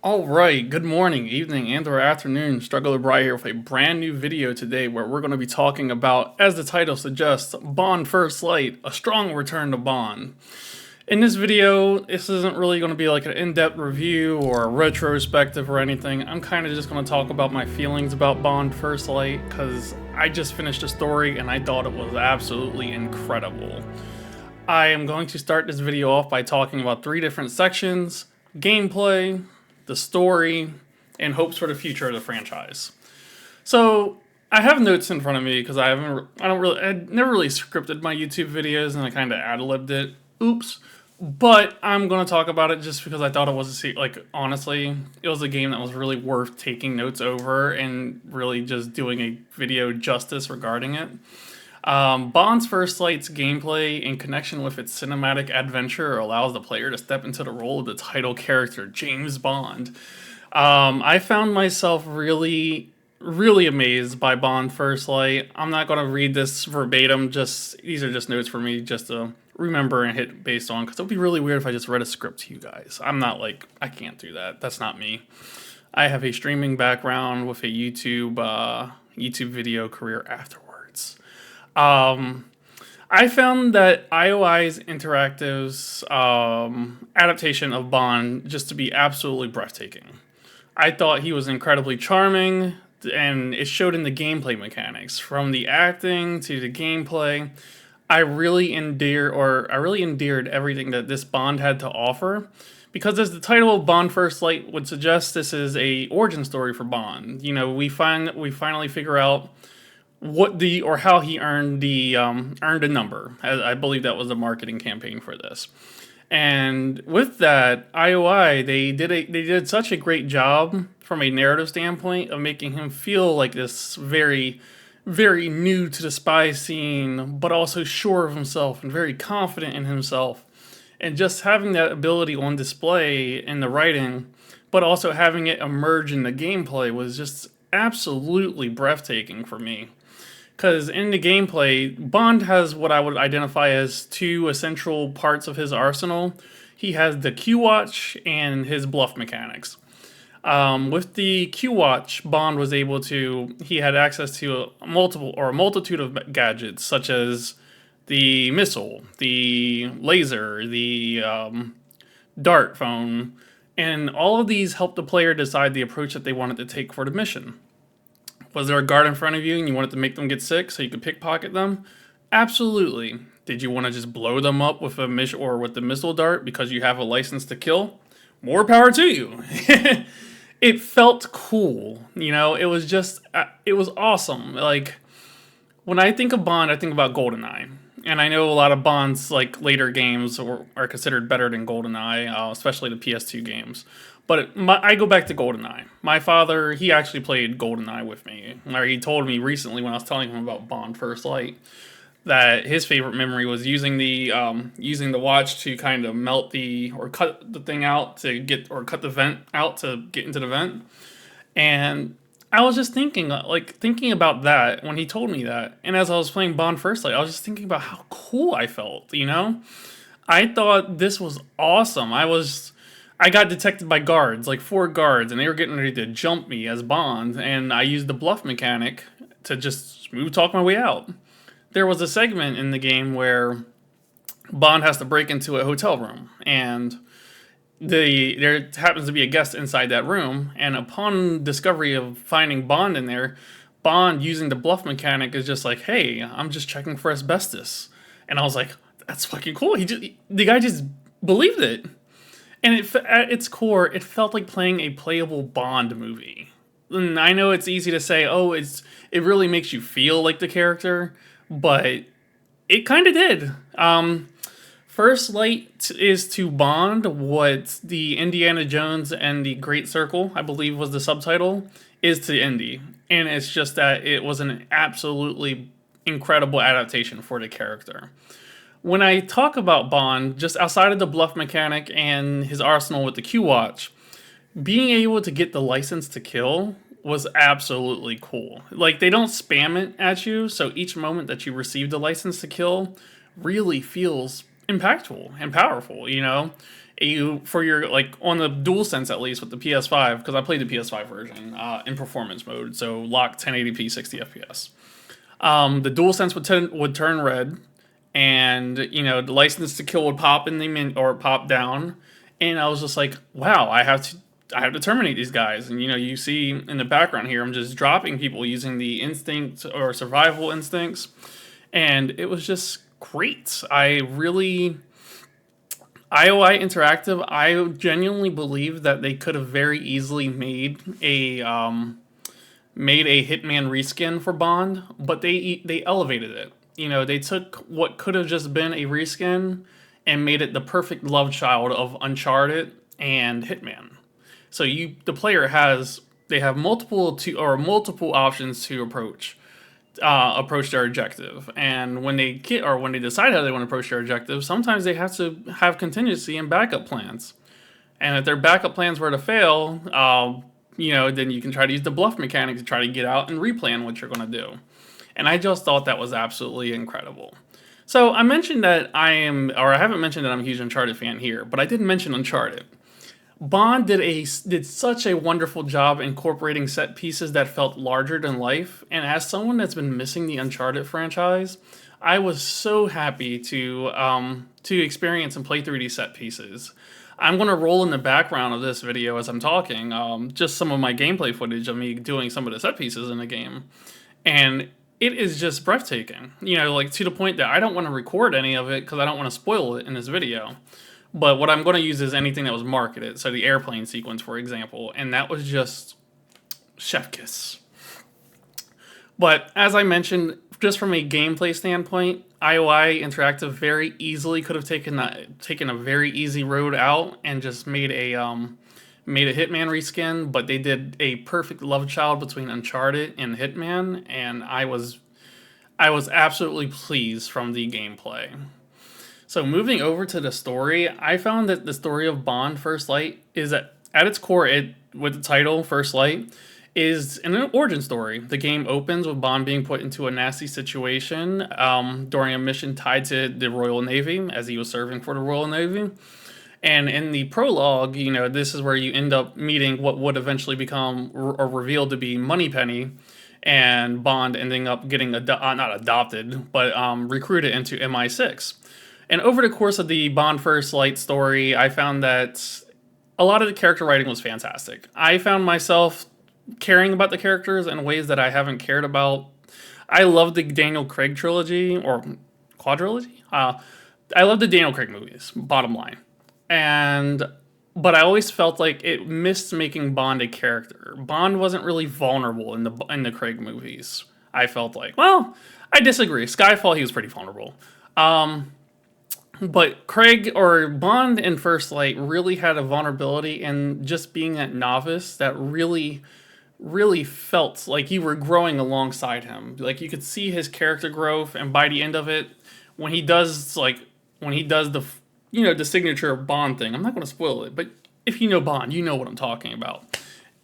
Alright, good morning, evening, and or afternoon. Struggler Bri here with a brand new video today where we're going to be talking about, as the title suggests, Bond First Light, a strong return to Bond. In this video, this isn't really going to be like an in-depth review or a retrospective or anything. I'm kind of just going to talk about my feelings about Bond First Light because I just finished the story and I thought it was absolutely incredible. I am going to start this video off by talking about three different sections: gameplay, the story, and hopes for the future of the franchise. So I have notes in front of me because I never really scripted my YouTube videos and I kind of ad-libbed it. Oops. But I'm going to talk about it just because I thought it was honestly, it was a game that was really worth taking notes over and really just doing a video justice regarding it. Bond's First Light's gameplay, in connection with its cinematic adventure, allows the player to step into the role of the title character, James Bond. I found myself really, really amazed by Bond First Light. I'm not going to read this verbatim, these are just notes for me just to remember and hit based on, because it would be really weird if I just read a script to you guys. I can't do that. That's not me. I have a streaming background with a YouTube video career afterwards. I found that IOI's Interactive's adaptation of Bond just to be absolutely breathtaking. I thought he was incredibly charming, and it showed in the gameplay mechanics. From the acting to the gameplay, I really endeared everything that this Bond had to offer. Because as the title of Bond First Light would suggest, this is a origin story for Bond. You know, we finally figure out how he earned a number. I believe that was the marketing campaign for this. And with that, IOI they did such a great job from a narrative standpoint of making him feel like this very, very new to the spy scene, but also sure of himself and very confident in himself. And just having that ability on display in the writing, but also having it emerge in the gameplay, was just absolutely breathtaking for me. Because in the gameplay, Bond has what I would identify as two essential parts of his arsenal. He has the Q Watch and his bluff mechanics. With the Q Watch, Bond was he had access to a multitude of gadgets, such as the missile, the laser, the dart phone, and all of these help the player decide the approach that they wanted to take for the mission. Was there a guard in front of you and you wanted to make them get sick so you could pickpocket them? Absolutely. Did you want to just blow them up with with the missile dart because you have a license to kill? More power to you. It felt cool, you know. It was awesome. Like, when I think of Bond, I think about GoldenEye. And I know a lot of Bond's later games are considered better than GoldenEye, especially the PS2 games. But I go back to GoldenEye. My father, he actually played GoldenEye with me. Or he told me recently when I was telling him about Bond First Light that his favorite memory was using the watch to kind of cut the thing out cut the vent out to get into the vent. And I was just thinking about that when he told me that. And as I was playing Bond First Light, I was just thinking about how cool I felt, you know? I thought this was awesome. I got detected by guards, like 4 guards, and they were getting ready to jump me as Bond, and I used the bluff mechanic to just smooth talk my way out. There was a segment in the game where Bond has to break into a hotel room, and there happens to be a guest inside that room, and upon discovery of finding Bond in there, Bond, using the bluff mechanic, is just like, "Hey, I'm just checking for asbestos," and I was like, "That's fucking cool." The guy just believed it. And at its core, it felt like playing a playable Bond movie. And I know it's easy to say, oh, it really makes you feel like the character, but it kind of did. First Light is to Bond what the Indiana Jones and the Great Circle, I believe was the subtitle, is to Indy. And it's just that it was an absolutely incredible adaptation for the character. When I talk about Bond, just outside of the bluff mechanic and his arsenal with the Q Watch, being able to get the license to kill was absolutely cool. Like, they don't spam it at you, so each moment that you receive the license to kill really feels impactful and powerful, you know? for your like on the DualSense at least with the PS5 because I played the PS5 version in performance mode, so locked 1080p 60 FPS. The DualSense would turn red, and the license to kill would pop in the or pop down, and I was just like, wow, I have to terminate these guys. And you see in the background here, I'm just dropping people using the instinct or survival instincts, and it was just great. IOI Interactive, I genuinely believe that they could have very easily made a Hitman reskin for Bond, but they elevated it. They took what could have just been a reskin and made it the perfect love child of Uncharted and Hitman. So the player have multiple options to approach their objective, and when they decide how they want to approach their objective, sometimes they have to have contingency and backup plans. And if their backup plans were to fail, then you can try to use the bluff mechanic to try to get out and replan what you're going to do. And I just thought that was absolutely incredible. So I mentioned that I haven't mentioned that I'm a huge Uncharted fan here, but I did mention Uncharted. Bond did such a wonderful job incorporating set pieces that felt larger than life, and as someone that's been missing the Uncharted franchise, I was so happy to experience and play through these set pieces. I'm going to roll in the background of this video as I'm talking, just some of my gameplay footage of me doing some of the set pieces in the game, and it is just breathtaking. Like to the point that I don't want to record any of it because I don't want to spoil it in this video. But what I'm going to use is anything that was marketed. So the airplane sequence, for example. And that was just chef kiss. But as I mentioned, just from a gameplay standpoint, IOI Interactive very easily could have taken a very easy road out and just made a Hitman reskin. But they did a perfect love child between Uncharted and Hitman. And I was absolutely pleased from the gameplay. So moving over to the story, I found that the story of Bond First Light is at its core, with the title First Light, is an origin story. The game opens with Bond being put into a nasty situation during a mission tied to the Royal Navy, as he was serving for the Royal Navy. And in the prologue, this is where you end up meeting what would eventually become or revealed to be Moneypenny, and Bond ending up getting not adopted, but recruited into MI6. And over the course of the Bond First Light story, I found that a lot of the character writing was fantastic. I found myself caring about the characters in ways that I haven't cared about. I love the Daniel Craig trilogy, or quadrilogy. I love the Daniel Craig movies, bottom line. But I always felt like it missed making Bond a character. Bond wasn't really vulnerable in the Craig movies. I felt like, well, I disagree. Skyfall, he was pretty vulnerable. But Craig or Bond in First Light really had a vulnerability in just being that novice that really, really felt like you were growing alongside him. Like you could see his character growth, and by the end of it, when he does the the signature Bond thing, I'm not going to spoil it, but if you know Bond, you know what I'm talking about.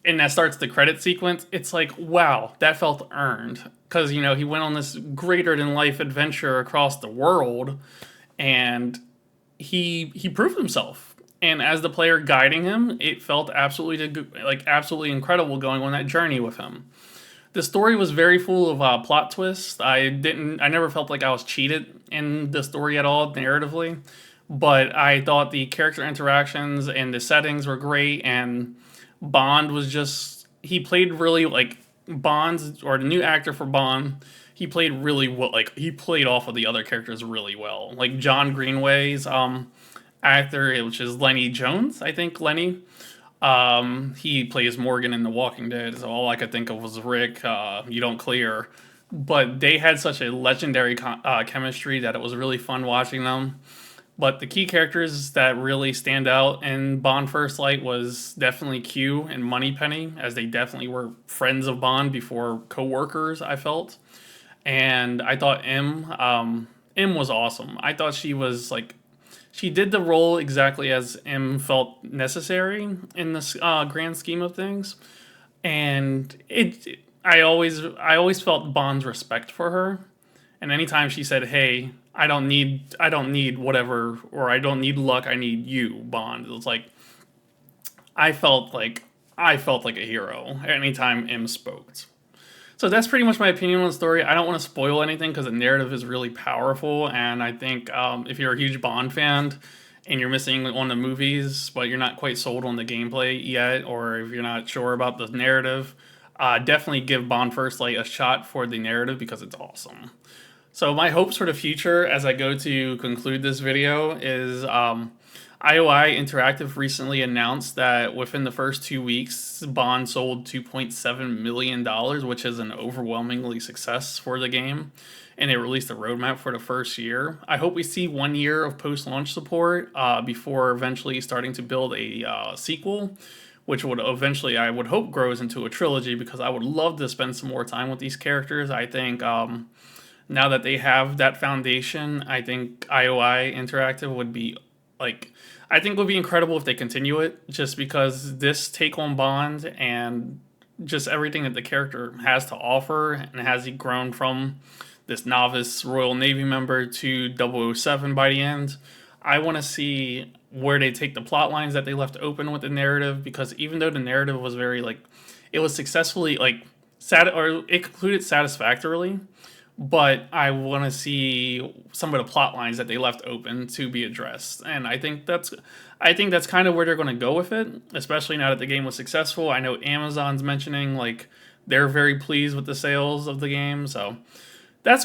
And that starts the credit sequence. It's like, wow, that felt earned because he went on this greater than life adventure across the world. And he proved himself. And as the player guiding him, it felt absolutely incredible going on that journey with him. The story was very full of plot twists. I never felt like I was cheated in the story at all narratively, but I thought the character interactions and the settings were great. And Bond was he played really Bond's, or the new actor for Bond. He played really well. He played off of the other characters really well. Like John Greenway's actor, which is Lenny Jones, I think Lenny. He plays Morgan in The Walking Dead. So all I could think of was Rick. You don't clear. But they had such a legendary chemistry that it was really fun watching them. But the key characters that really stand out in Bond First Light was definitely Q and Moneypenny, as they definitely were friends of Bond before co-workers, I felt. And I thought M was awesome. I thought she did the role exactly as M felt necessary in this grand scheme of things. And I always felt Bond's respect for her. And anytime she said, hey, I don't need whatever, or I don't need luck. I need you, Bond. It was like I felt like I felt like a hero anytime M spoke. So that's pretty much my opinion on the story. I don't want to spoil anything because the narrative is really powerful, and I think if you're a huge Bond fan and you're missing on the movies, but you're not quite sold on the gameplay yet, or if you're not sure about the narrative, definitely give Bond First Light a shot for the narrative because it's awesome. So my hopes for the future as I go to conclude this video is IOI Interactive recently announced that within the first 2 weeks, Bond sold $2.7 million, which is an overwhelmingly success for the game. And they released a roadmap for the first year. I hope we see 1 year of post-launch support before eventually starting to build a sequel, which would eventually, I would hope, grows into a trilogy because I would love to spend some more time with these characters. I think now that they have that foundation, I think IOI Interactive would be like, I think it would be incredible if they continue it, just because this take on Bond and just everything that the character has to offer, and has he grown from this novice Royal Navy member to 007 by the end. I want to see where they take the plot lines that they left open with the narrative, because even though the narrative was very like, it was successfully like or it concluded satisfactorily, but I want to see some of the plot lines that they left open to be addressed, and I think that's kind of where they're going to go with it, especially now that the game was successful. I know Amazon's mentioning like they're very pleased with the sales of the game, so that's my